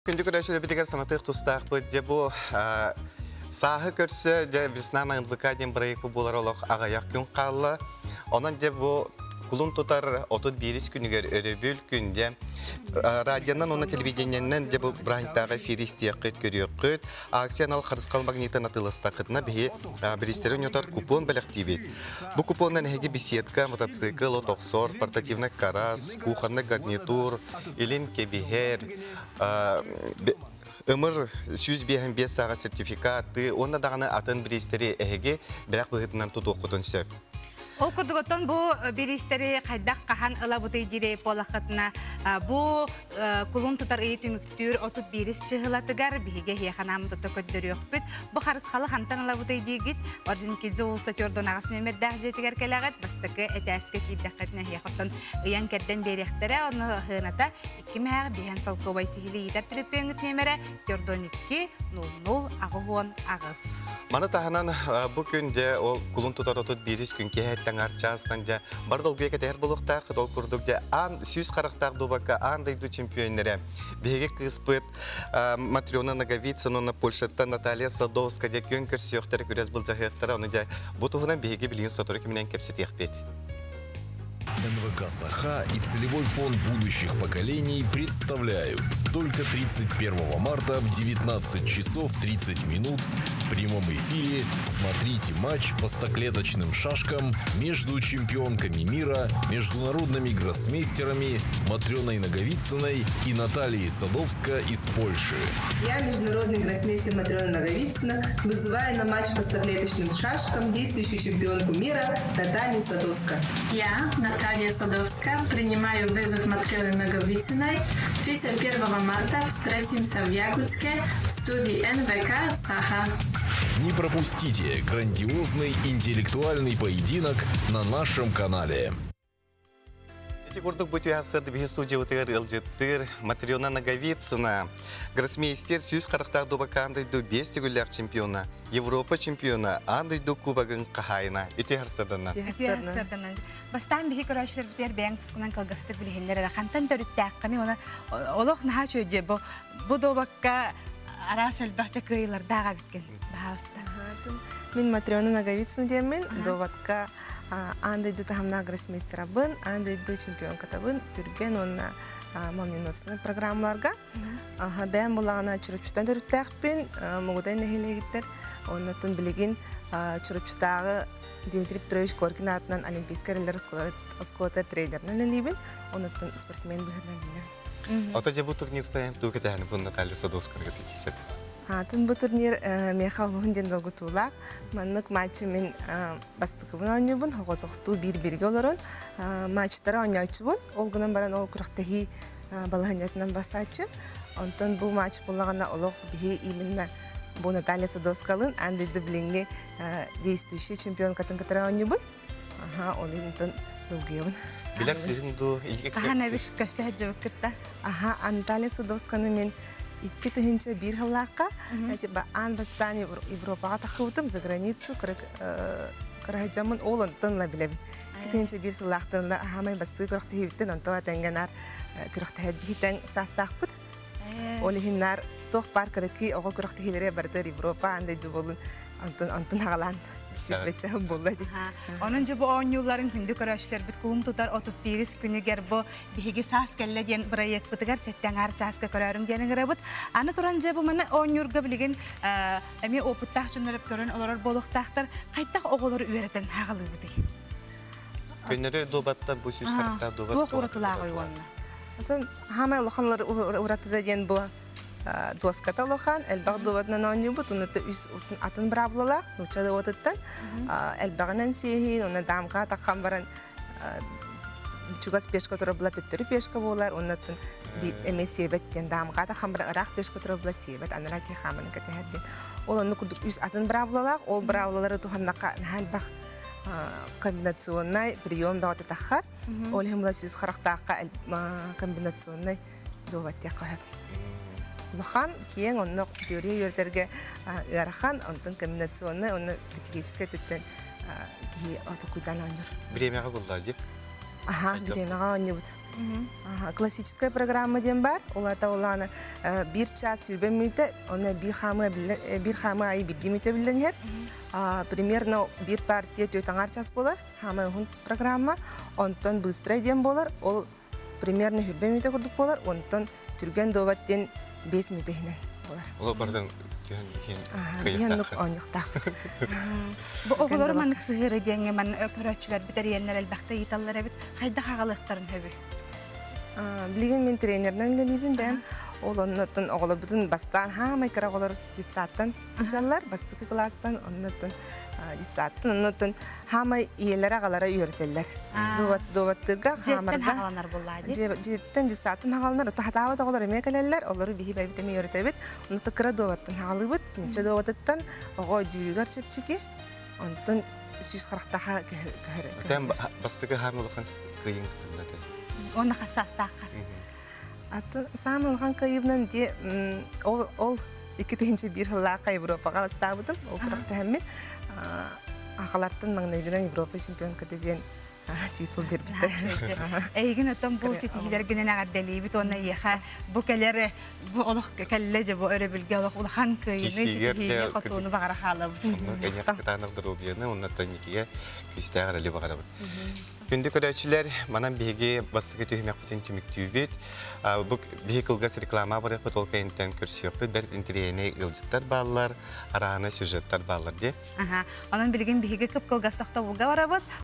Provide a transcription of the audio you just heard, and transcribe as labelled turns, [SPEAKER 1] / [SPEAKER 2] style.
[SPEAKER 1] Күндү көрөшөлөр битигер санатык тустак бу же бу сахы көрсө же весна НВК ден проект булар олох агаяк күн калла. Онан же бу кулун тутар 31 күнүгөр өрөбүл күндө радионан оны телевидениеннен же бу брайнтагы фиристиякыт көрөккөт акциянал харыскал магнитен атылыстакытына бии биристерин отор купон белектиби. Бу купондан хеги беседка, мотоцикл, отоксор, портативный карас, кухонный гарнитур, илин кебихер, Өмір сүйіз бейхін 5 саға сертификаты, онда дағаны атын біристері әйге бірақ бұғытынан тұту оқытын сөп.
[SPEAKER 2] Ол күрдігіттен бұл біристері қайдақ қахан ұла бұтай дирей полақытына бұл күлін тұтар үйі түміктір отып беріс чығылатығар бігі хеқанамын тұты көддері өкпіт. Бұл қарысқалы қантан ұла бұтай дейгіт, оржинкедзі олса төрден ағасын өмірдәқ жетігер кәләғат, бастықы әтәскі кейдіққетіне хеқыттын ұян кәрден беректері, оны ғыната 2 мәғі бейін салқы бай сихілі етер түріппе өңіт немері төрден 2-0-0 ағығуын ағыз.
[SPEAKER 1] Маны тағынан бұл күнде ол күлін тұтар отып беріс күн кехеттен арчасынан же бардол бейке тәр болуқтақ, ол күрдік же сүйіз қарықтақ дұбаққа андайду чемпионері. Бейге кыспыт Матрёна Наговицына, Польшаттан Наталья Садовска де көн көрсіқтері көрес бұл жағықтары, оны де бұтығынан бейге білген сотыры кімінен кепсет еқпет.
[SPEAKER 3] НВК «Саха» и Целевой фонд будущих поколений представляют только 31 марта в 19 часов 30 минут в прямом эфире смотрите матч по стоклеточным шашкам между чемпионками мира, международными гроссмейстерами Матрёной Наговицыной и Натальей Садовска из Польши.
[SPEAKER 4] Я, международный гроссмейстер Матрёна Наговицына, вызываю на матч по стоклеточным шашкам действующую чемпионку мира Наталью Садовска.
[SPEAKER 5] Я, Наталья Садовска, принимаю вызов Матрёны Наговицыной. 31 марта встретимся в Якутске в студии НВК «Саха».
[SPEAKER 3] Не пропустите грандиозный интеллектуальный поединок на нашем канале.
[SPEAKER 1] Эти курдук будет ясады в студии утыр Элджиттыр Матрёна Наговицына. Гроссмейстер сүйіз қарықтақ дұбақа андайду 5 тегілер чемпиона, Европа чемпиона, андайду кубагын қағайына. Үте харсадана.
[SPEAKER 2] Бастан бихи көрәшілер бітер бәң тұсқынан қалғастық білігендер қантан төрітті аққаны оны олық наға шөйде бұл дұбаққа ара сәлбақча күйілердаға біткен бағалысты.
[SPEAKER 4] Мен Матрёна Наговицына деймін, дұбаққа андайду тағамна гроссмейстера бын, андайду чемпионка табын, түрген оны момнинотсының программаларға. Бән болағына чүріпчітен төрітті ақпен, мұғыдай нәхелегеттер, онытын білеген чүріпчітағы Дмитрий Петрович Коркин атынан олимпийский релер осколатар трейдернен лебен, онытын спортсмен бұғырнан білер.
[SPEAKER 1] Ота же бұл турниртен түгі тәхіні бұл Наталья Садовскаға кетесіп?
[SPEAKER 4] Тын бұл турнир меха олығын ден долғы туылақ. Маннық матчы мен бастықыбын ойныбын, хоғытықту бір-бірге оларын. Матчтары ойнайчы бұн, олғынан баран ол күріқтегі балығынетінен басачы. Онтын бұл матч болағына олық бігі именно бұл Наталья Садовскалын, андайды біліңге действующий чемпион катын катара ойныбын. Олығын долғыйыбын.
[SPEAKER 1] Білер түхінду илге
[SPEAKER 2] Қаған әбіт көші әжі өкітті?
[SPEAKER 4] Наталья Садовсканы мен 2 тыгынча бир хыллаққа, ан бастан Европаға тақывытым, за границу, қарағаджамын олын тынла білебін. 2 тыгынча бир сыллақтынла хамай бастығы күріқті хевіттен, онтыға тәңгенар күріқті хәдбихитен састақпыд. Олығынар тоқ бар күріқі оға күріқті хелері бардыр Европа, андай дұболын антын ағалан. Сүйбетчәл болды.
[SPEAKER 2] Onun bu oyuncuların gündü körəşlər bit kulun tutar otup biris günü ger bu bihigi sas kelle diyen proyekt bitigar setten arçaska körərüm diyen gərəbut. Anı turanca bu mana oyuncuga bilgin əmi oputaq şunlarıb görən olar boluqtaqlar qaytaq oğulları öyrətən hağılı budi.
[SPEAKER 1] Günləri dobatlar bu sүйіз қарықтақ dobat.
[SPEAKER 2] Bu uğratılağı oyunla.
[SPEAKER 4] Атын хамай лоханлар уратыда диен бу доската лохан элбаг доватнан ойныбыт, уныты үс атын бравлалар, нучада отыттан элбагынан сехин, уны дамға таққан баран чугас пешка тұрабыла түттірі пешка болар, унатын эме себеттен дамға таққан баран ырақ пешка тұрабыла себет, аныра ки хамының кәтәхәттен. Ол оны күрдік үс атын бравлалар, ол бравлалары туханнақа нәлбақ комбинационный прием бағыты таққар, ол хемла сүйіз қарақтаққа комбинационный доваттия қойып. Лохан кейін оны теория өртерге ұярахан, онтын комбинационный, оны стратегический түттен кейі аты көйдан ойныр.
[SPEAKER 1] Біремеға болды, деп?
[SPEAKER 4] Біремеға ойны бұд. Классическая программа дем бар. Олата оланы bir час сürben müte, ona bir хамы ayı bildi müte bilenler. Примерно bir partiye 4 час болар. Хамы hun программа. Ondan быстрый дем болар. Ол примерно hürben müte kurduk болар. Ondan түрген доваттен 5 müte hinen болар.
[SPEAKER 1] Ол бардан
[SPEAKER 4] Биянлык онюктак.
[SPEAKER 2] Бу оголор манык сыгыры деңе мен көрөчүлөр битериеннер элбакта йыталлар бит кайда хагалыктарын хөбү.
[SPEAKER 4] Билген мен тренерден лелибин бем. Ол оннотон оголобутун бастан хамай караголор дитсаттан жаллар бастыкы класстан оннотон дитсаттан оннотон хамай иелер агалара үйрөтөлөр. Доваттырга
[SPEAKER 2] Жеттен
[SPEAKER 4] хамарга
[SPEAKER 2] хагаланар буллайды.
[SPEAKER 4] жеттен дитсаттан хагалнар тахтаава таголор эмекелелер. Олору бихи байбитеми үйрөтөбүт. Оннотон кыра доваттан хагалыбыт. Нче доваттан ого дүйгөр чепчики. Онтон сүз карактаха көһөрө.
[SPEAKER 1] Тем бастыгы хамылыкын кыйын кылды.
[SPEAKER 2] Оны хасастаккар.
[SPEAKER 4] Аты самый улхан кайыбынан де ол 2-1 жылла Европаға бастабыдым. Ол құрақта әммен ағаларттан маңнайгынан Европа чемпионка деген титул бербітті.
[SPEAKER 2] Эйгин отон бу сетихилер генен агаддали бит онна яха бу келер бу олох келлеже бу өрөбүлгө олох улахан кыйны сетихилер котуну багара халып.
[SPEAKER 1] Кыйнактанып дурубияны, оннаттан никиге күстәгәр әле багарабыт. Күндү көрәчиләр манан биге бастыгы төһмәк бүтән түмүктүбүт. Бу биге кылгас реклама бар япы толка интен көрсөпүт, бер интерьене илҗиттер баллар, араны сюжеттер баллар ди.
[SPEAKER 2] Ага, анан билген биге кып кылгас тохтобулга барабыт.